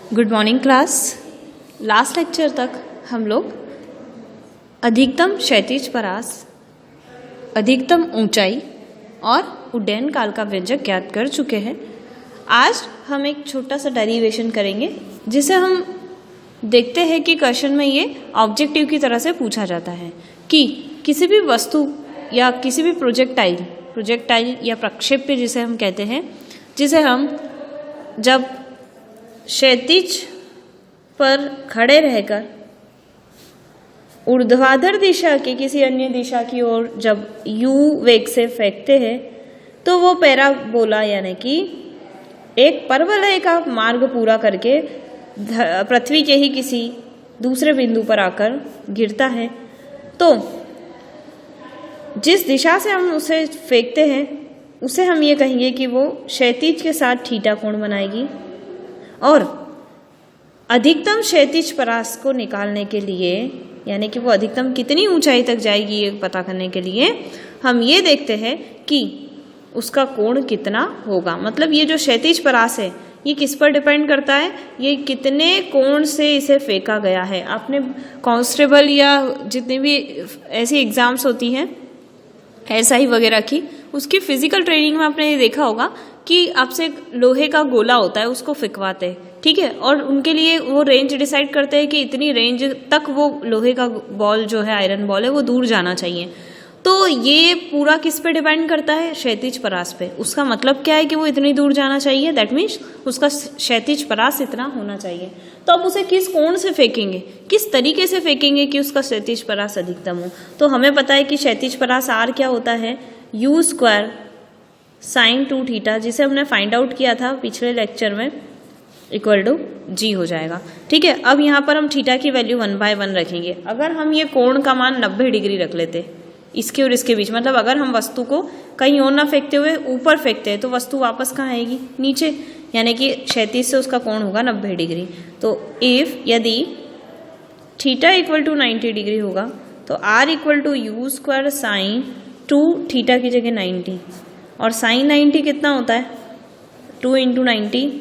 Good morning class. Last lecture तक हम लोग अधिकतम क्षैतिज परास, अधिकतम ऊंचाई और उड्डयन काल का व्यंजक ज्ञात कर चुके हैं। आज हम एक छोटा सा डेरिवेशन करेंगे जिसे हम देखते हैं कि क्वेश्चन में ये ऑब्जेक्टिव की तरह से पूछा जाता है कि किसी भी वस्तु या किसी भी प्रोजेक्टाइल या प्रक्षेप्य जिसे हम कहते हैं, जिसे हम जब क्षैतिज पर खड़े रहकर ऊर्ध्वाधर दिशा के किसी अन्य दिशा की ओर जब u वेग से फेंकते हैं तो वो पैराबोला यानी कि एक परवलय का मार्ग पूरा करके पृथ्वी के ही किसी दूसरे बिंदु पर आकर गिरता है। तो जिस दिशा से हम उसे फेंकते हैं उसे हम ये कहेंगे कि वो क्षैतिज के साथ थीटा कोण बनाएगी। और अधिकतम क्षैतिज परास को निकालने के लिए, यानी कि वो अधिकतम कितनी ऊंचाई तक जाएगी ये पता करने के लिए हम ये देखते हैं कि उसका कोण कितना होगा। मतलब ये जो क्षैतिज परास है ये किस पर डिपेंड करता है, ये कितने कोण से इसे फेंका गया है। आपने कांस्टेबल या जितनी भी ऐसी एग्जाम्स होती हैं SI वगैरह की, उसकी फिजिकल ट्रेनिंग में आपने ये देखा होगा कि आपसे लोहे का गोला होता है, उसको फेंकवाते हैं, ठीक है, और उनके लिए वो रेंज डिसाइड करते हैं कि इतनी रेंज तक वो लोहे का बॉल जो है, आयरन बॉल है, वो दूर जाना चाहिए। तो ये पूरा किस पे डिपेंड करता है, क्षैतिज परास पे। उसका मतलब क्या है कि वो इतनी दूर जाना चाहिए, दैट मीन्स उसका क्षैतिज परास इतना होना चाहिए। तो अब उसे किस कोण से फेंकेंगे, किस तरीके से फेंकेंगे कि उसका क्षैतिज परास अधिकतम हो। तो हमें पता है कि क्षैतिज परास R क्या होता है, u² sin 2 थीटा, जिसे हमने फाइंड आउट किया था पिछले लेक्चर में, इक्वल टू G हो जाएगा। ठीक है, अब यहाँ पर हम थीटा की वैल्यू 1/1 रखेंगे। अगर हम ये कोण का मान 90 डिग्री रख लेते इसके और इसके बीच, मतलब अगर हम वस्तु को कहीं और ना फेंकते हुए ऊपर फेंकते हैं तो वस्तु वापस कहाँ आएगी, नीचे, यानी कि क्षैतिज से उसका कोण होगा 90 डिग्री। तो इफ यदि थीटा इक्वल टू 90 डिग्री होगा तो R equal to u² sin 2 theta की जगह 90, और sin 90 कितना होता है, 2 × 90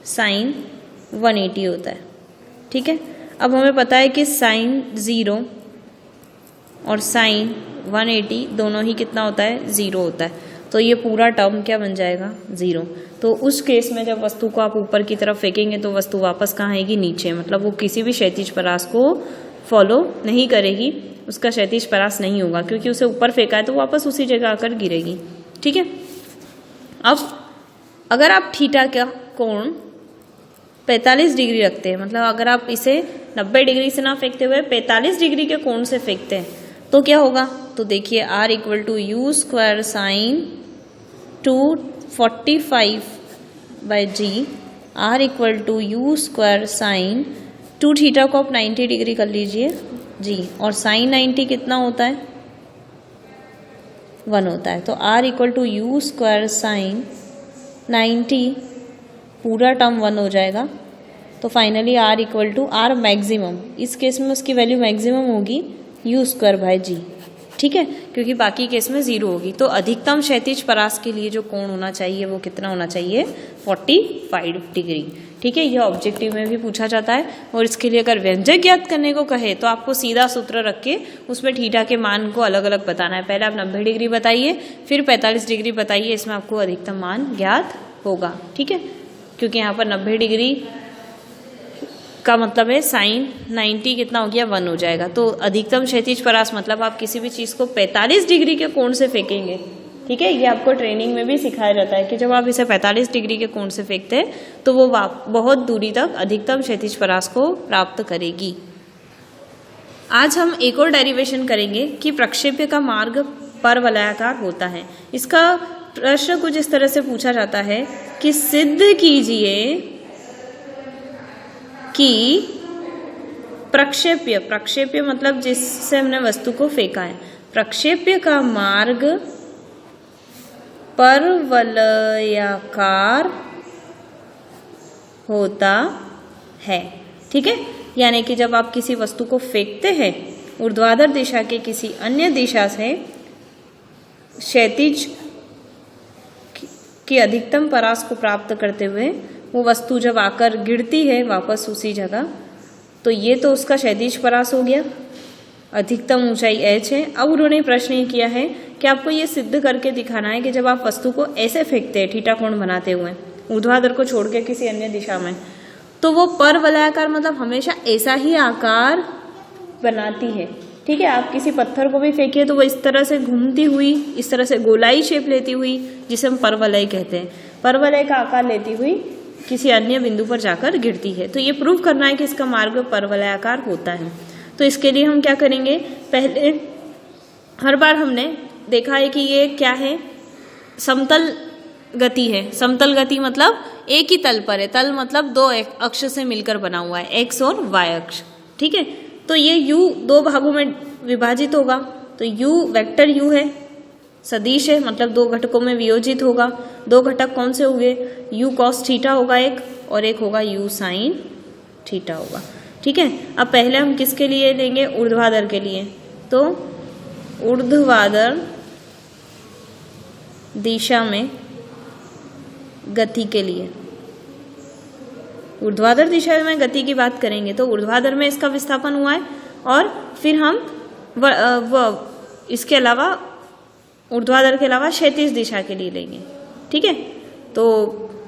sin 180 होता है। ठीक है, अब हमें पता है कि sin 0 और sin 180 दोनों ही कितना होता है, 0 होता है। तो ये पूरा टर्म क्या बन जाएगा, 0। तो उस केस में जब वस्तु को आप ऊपर की तरफ फेंकेंगे तो वस्तु वापस कहाँ आएगी, नीचे। मतलब वो किसी भी क्षैतिज परास को फॉलो नहीं करेगी, उसका क्षैतिज परास नहीं होगा, क्योंकि उसे ऊपर फेंका है तो वापस उसी जगह आकर गिरेगी। ठीक है, अब अगर आप थीटा का कोण 45 डिग्री रखते हैं, मतलब अगर आप इसे 90 डिग्री से ना फेंकते हुए 45 डिग्री के कोण से फेंकते हैं तो क्या होगा। तो देखिए R equal to u² sin 245/G, R equal to u² sin 2 theta को आप 90 डिग्री कर लीजिए जी, और sin 90 कितना होता है, 1 होता है। तो R equal to u² sin 90 पूरा टर्म 1 हो जाएगा। तो finally R equal to R maximum, इस केस में उसकी वैल्यू मैक्सिमम होगी u²/G। ठीक है, क्योंकि बाकी केस में 0 होगी। तो अधिकतम क्षैतिज परास के लिए जो कोण होना चाहिए वो कितना होना चाहिए, 45 डिग्री। ठीक है, यह ऑब्जेक्टिव में भी पूछा जाता है। और इसके लिए अगर व्यंजक ज्ञात करने को कहे तो आपको सीधा सूत्र रख के उसमें थीटा के मान को अलग अलग बताना है। पहले आप 90 डिग्री बताइए, फिर 45 डिग्री बताइए, इसमें आपको अधिकतम मान ज्ञात होगा। ठीक है, क्योंकि यहाँ पर 90 डिग्री का मतलब है sin 90 कितना हो गया, 1 हो जाएगा। तो अधिकतम क्षैतिज परास मतलब आप किसी भी चीज़ को 45 डिग्री के कोण से फेंकेंगे। ठीक है, ये आपको ट्रेनिंग में भी सिखाया जाता है कि जब आप इसे 45 डिग्री के कोण से फेंकते हैं तो वो बहुत दूरी तक अधिकतम क्षैतिज परास को प्राप्त करेगी। आज हम एक और डेरिवेशन करेंगे कि प्रक्षेप्य का मार्ग परवलयाकार होता है। इसका प्रश्न कुछ इस तरह से पूछा जाता है कि सिद्ध कीजिए कि प्रक्षेप्य मतलब जिससे हमने वस्तु को फेंका है, प्रक्षेप्य का मार्ग परवलयाकार होता है। ठीक है, यानी कि जब आप किसी वस्तु को फेंकते हैं ऊर्ध्वाधर दिशा के किसी अन्य दिशा से क्षैतिज की अधिकतम परास को प्राप्त करते हुए वो वस्तु जब आकर गिरती है वापस उसी जगह, तो ये तो उसका क्षैतिज परास हो गया, अधिकतम ऊंचाई h है। अब उन्होंने प्रश्न ये किया है कि आपको ये सिद्ध करके दिखाना है कि जब आप वस्तु को ऐसे फेंकते हैं थीटा कोण बनाते हुए ऊर्ध्वाधर को छोड़ के किसी अन्य दिशा में, तो वो परवलयाकार मतलब हमेशा ऐसा ही आकार बनाती है। ठीक है, आप किसी पत्थर को भी फेंकिए तो वो इस तरह से घूमती हुई, इस तरह से गोलाई शेप लेती हुई, जिसे हम परवलय कहते हैं, परवलय का आकार लेती हुई किसी अन्य बिंदु पर जाकर गिरती है। तो ये प्रूव करना है कि इसका मार्ग परवलयाकार होता है। तो इसके लिए हम क्या करेंगे, पहले हर बार हमने देखा है कि ये क्या है, समतल गति है। समतल गति मतलब एक ही तल पर है, तल मतलब दो अक्ष से मिलकर बना हुआ है, एक्स और वाई अक्ष। ठीक है, तो ये u दो भागों में विभाजित होगा, तो u वेक्टर u है, सदिश है, मतलब दो घटकों में वियोजित होगा। दो घटक कौन से होंगे, u cos थीटा होगा एक, और एक होगा u sin थीटा होगा। ठीक है, अब पहले हम किसके लिए लेंगे, ऊर्ध्वाधर के लिए। तो ऊर्ध्वाधर दिशा में गति के लिए, ऊर्ध्वाधर दिशा में गति की बात करेंगे तो ऊर्ध्वाधर में इसका विस्थापन हुआ है, और फिर हम इसके अलावा ऊर्ध्वाधर के अलावा क्षैतिज दिशा के लिए लेंगे। ठीक है, तो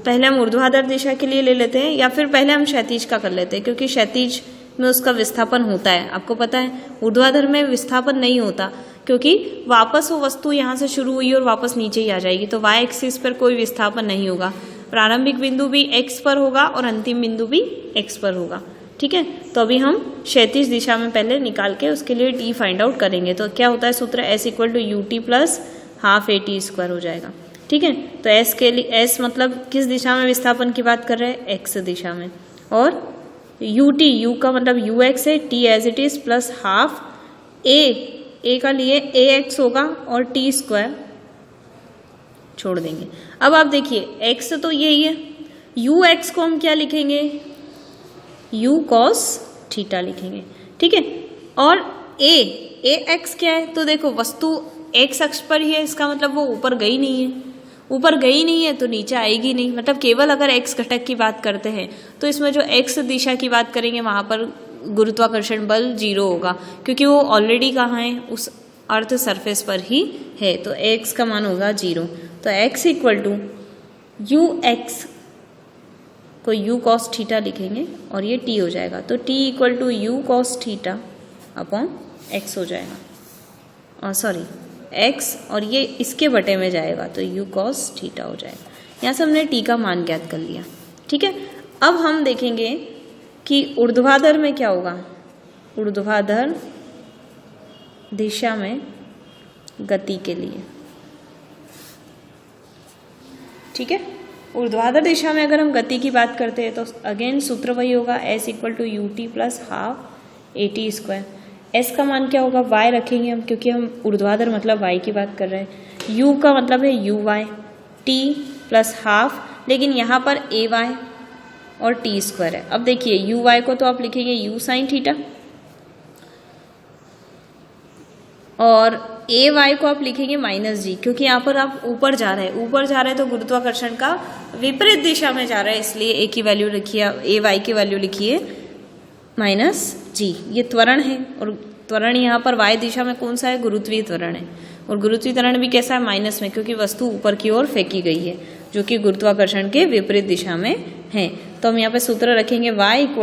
पहले हम ऊर्ध्वाधर दिशा के लिए ले लेते हैं, या फिर पहले हम क्षैतिज का कर लेते हैं, क्योंकि क्षैतिज में उसका विस्थापन होता है। आपको पता है ऊर्ध्वाधर में विस्थापन नहीं होता, क्योंकि वापस वो वस्तु यहाँ से शुरू हुई और वापस नीचे ही आ जाएगी, तो वाई एक्सिस पर कोई विस्थापन नहीं होगा। प्रारंभिक बिंदु भी x पर होगा और अंतिम बिंदु भी x पर होगा। ठीक है, तो अभी हम क्षैतिज दिशा में पहले निकाल के उसके लिए t फाइंड आउट करेंगे। तो क्या होता है सूत्र, s = ut plus half at² हो जाएगा। ठीक है, तो s के लिए, s मतलब किस दिशा में विस्थापन की बात कर रहे हैं, x दिशा में, और ut, u का मतलब ux है, t as it is plus half a का लिए ax होगा और t² छोड़ देंगे। अब आप देखिए x तो यही है, ux को हम क्या लिखेंगे, u cos थीटा लिखेंगे। ठीक है, और ax क्या है, तो देखो वस्तु x अक्ष पर ही है, इसका मतलब वो ऊपर गई नहीं है, ऊपर गई नहीं है तो नीचे आएगी नहीं। मतलब केवल अगर x घटक की बात करते हैं तो इसमें जो x दिशा की बात करेंगे वहां पर गुरुत्वाकर्षण बल 0 होगा, क्योंकि वो ऑलरेडी कहाँ है, उस अर्थ सरफेस पर ही है, तो x का मान होगा 0। तो x = ux को u cos थीटा लिखेंगे और ये t हो जाएगा, तो t = u cos theta upon x हो जाएगा, सॉरी x, और ये इसके बटे में जाएगा तो u cos थीटा हो जाएगा। यहाँ से हमने t का मान ज्ञात कर लिया। ठीक है, अब हम देखेंगे कि ऊर्ध्वाधर में क्या होगा, ऊर्ध्वाधर दिशा में गति के लिए। ठीक है, ऊर्ध्वाधर दिशा में अगर हम गति की बात करते हैं तो अगेन सूत्र वही होगा, s = ut plus half at²। s का मान क्या होगा, y रखेंगे हम, क्योंकि हम ऊर्ध्वाधर मतलब y की बात कर रहे हैं। u का मतलब है uy, t प्लस हाफ, लेकिन यहाँ पर ay और t² है। अब देखिए uy को तो आप लिखेंगे u sin थीटा, और ay को आप लिखेंगे -g, क्योंकि यहाँ पर आप ऊपर जा रहे हैं, ऊपर जा रहे हैं तो गुरुत्वाकर्षण का विपरीत दिशा में जा रहा है, इसलिए a की वैल्यू लिखिए, ay की वैल्यू लिखिए -g। ये त्वरण है, और त्वरण यहाँ पर y दिशा में कौन सा है, गुरुत्वीय त्वरण है, और गुरुत्वीय त्वरण भी कैसा है, माइनस में, क्योंकि वस्तु ऊपर की ओर फेंकी गई है जो कि गुरुत्वाकर्षण के विपरीत दिशा में है। तो हम यहाँ पे सूत्र रखेंगे y =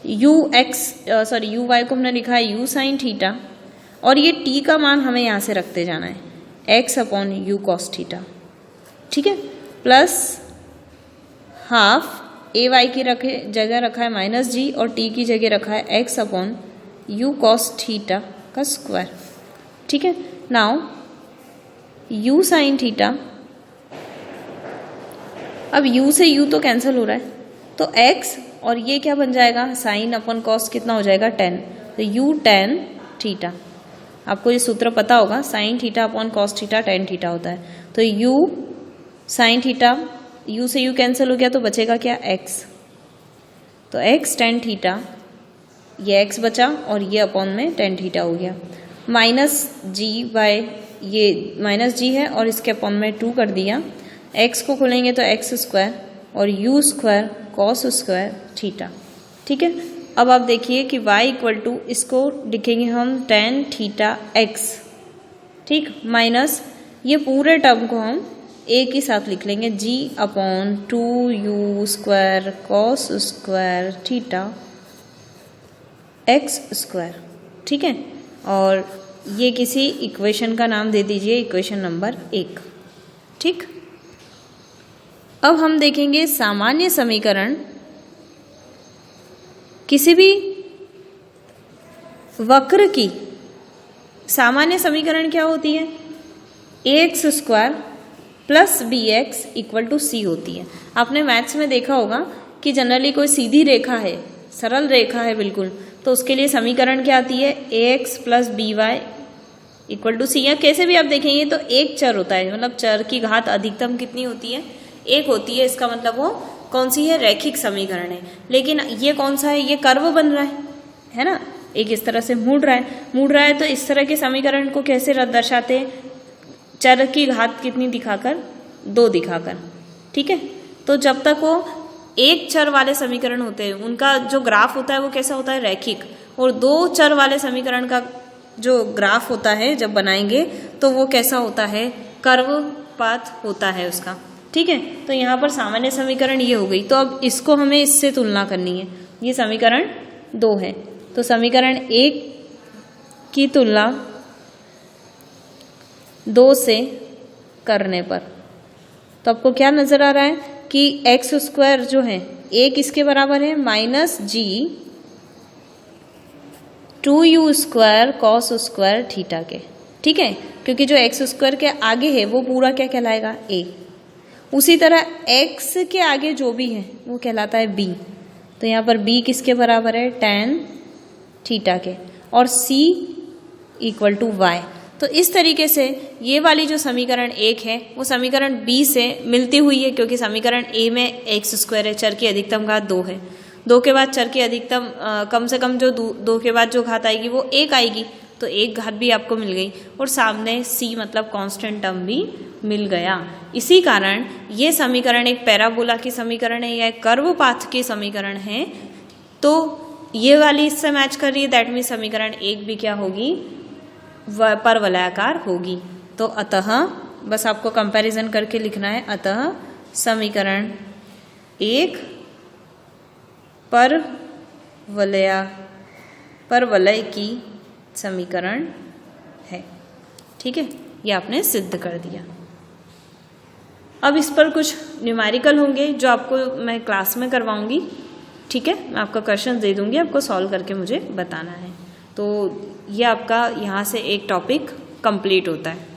uy को हमने लिखा है u sin थीटा, और ये t का मान हमें यहाँ से रखते जाना है, x upon u cos theta. ठीक है, प्लस हाफ ay की जगह रखा है -g, और t की जगह रखा है x upon u cos theta का स्क्वायर। ठीक है, नाउ u sin थीटा, अब u से u तो कैंसिल हो रहा है, तो x और ये क्या बन जाएगा, साइन अपॉन कॉस कितना हो जाएगा, 10, तो u tan थीटा। आपको ये सूत्र पता होगा, sine theta upon cos theta tan theta होता है। तो u sin थीटा, u से u कैंसिल हो गया तो बचेगा क्या, x, तो x tan थीटा, ये x बचा और ये अपॉन में tan थीटा हो गया, -g, ये -g है और इसके अपॉन में 2 कर दिया, x को खोलेंगे तो x² और u square cos square theta. ठीक है, अब आप देखिए कि y इक्वल टू, इसको लिखेंगे हम tan थीटा x, ठीक, माइनस ये पूरे टर्म को हम एक ही साथ लिख लेंगे g/2u square cos square theta x square. ठीक है, और ये किसी इक्वेशन का नाम दे दीजिए, इक्वेशन नंबर 1। ठीक, अब हम देखेंगे सामान्य समीकरण किसी भी वक्र की सामान्य समीकरण क्या होती है, ax square plus bx equal to c होती है। आपने मैथ्स में देखा होगा कि जनरली कोई सीधी रेखा है, सरल रेखा है बिल्कुल, तो उसके लिए समीकरण क्या आती है, ax plus by equal to c। या कैसे भी आप देखेंगे तो एक चर होता है, मतलब चर की घात अधिकतम कितनी होती है, 1 होती है। इसका मतलब वो कौन सी है, रैखिक समीकरण है। लेकिन ये कौन सा है, ये कर्व बन रहा है ना, एक इस तरह से मुड़ रहा है, तो इस तरह के समीकरण को कैसे दर्शाते हैं, चर की घात कितनी दिखाकर, 2 दिखाकर। ठीक है, तो जब तक वो एक चर वाले समीकरण होते हैं उनका जो ग्राफ होता है वो कैसा होता है, रैखिक, और 2 चर वाले समीकरण का जो ग्राफ होता है जब बनाएंगे तो वो कैसा होता है, कर्व पाथ होता है उसका। ठीक है, तो यहाँ पर सामान्य समीकरण ये हो गई। तो अब इसको हमें इससे तुलना करनी है, ये समीकरण 2 है, तो समीकरण 1 की तुलना 2 से करने पर तो आपको क्या नजर आ रहा है कि x स्क्वायर जो है 1 इसके बराबर है minus g 2u square cos square theta के। ठीक है, क्योंकि जो x स्क्वायर के आगे है वो पूरा क्या कहलाएगा, a। उसी तरह x के आगे जो भी है वो कहलाता है b। तो यहाँ पर b किसके बराबर है, tan थीटा के, और c इक्वल टू y। तो इस तरीके से ये वाली जो समीकरण 1 है वो समीकरण b से मिलती हुई है, क्योंकि समीकरण a में x स्क्वायर है, चर की अधिकतम घात 2 है, 2 के बाद चर की अधिकतम कम से कम जो 2 के बाद जो घात आएगी वो 1 आएगी, तो 1 घात भी आपको मिल गई, और सामने c मतलब कांस्टेंट टर्म भी मिल गया। इसी कारण ये समीकरण एक पैराबोला की समीकरण है या एक कर्व पाथ की समीकरण है। तो ये वाली इससे मैच कर रही है, दैट मीन्स समीकरण 1 भी क्या होगी, परवलयाकार होगी। तो अतः बस आपको कंपैरिजन करके लिखना है, अतः समीकरण 1 परवलय की समीकरण है। ठीक है, ये आपने सिद्ध कर दिया। अब इस पर कुछ न्यूमेरिकल होंगे जो आपको मैं क्लास में करवाऊंगी। ठीक है, मैं आपका क्वेश्चन दे दूंगी, आपको सॉल्व करके मुझे बताना है। तो ये आपका यहाँ से एक टॉपिक कंप्लीट होता है।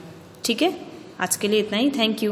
ठीक है, आज के लिए इतना ही, थैंक यू।